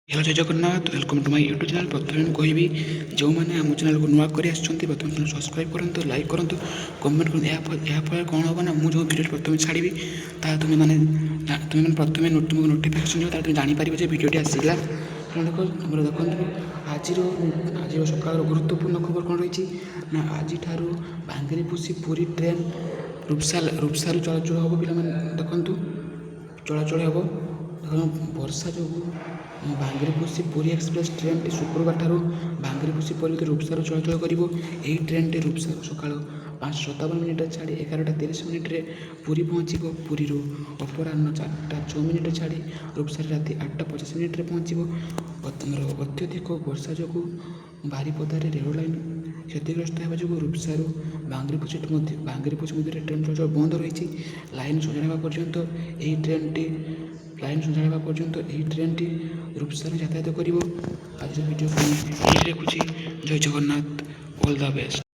Hello जय Jagannath welcome to my YouTube channel. प्रथम कहबी जो मैंने आम चैनल को नुआ कर प्रथम चैनल सब्सक्राइब करूँ, लाइक करूँ, कमेंट करूँ। याफल कौन हम ना मुझे भिडियो प्रथम छाड़ी तुम्हें मैंने प्रथम नोटिफिकेसन जो तुम जापर जो भिडियोटी आसला। देखो आज सकाल गुरुत्वपूर्ण खबर कौन रही ना आज भांगीपुसी पूरी ट्रेन रूपसा चलाचल हम पे देखु चलाचल हम वर्षा जो भांगीपुसी पूरी एक्सप्रेस ट्रेन टी शुक्रवार ठार भांगीपुसी परी रूपसा चलाचल कर ट्रेन टी रूपसा सका 5:57 छाड़ी 11:30 पूरी पहुँचब। पुरी अपराह 4:06 छाड़ी रूपसा राति 8:25 पहुँचब। अत्यधिक वर्षा जो बारिपदार रेल लाइन क्षतिग्रस्त होगा जो रूपसा भांगीपुसी मध्य ट्रेन चलाचल बंद रही। लाइन सजाड़ा पर्यंत यही train T train T Rupsa यातायात कर। आज भिडियो रखुच्छी। जय जगन्नाथ, ऑल द बेस्ट।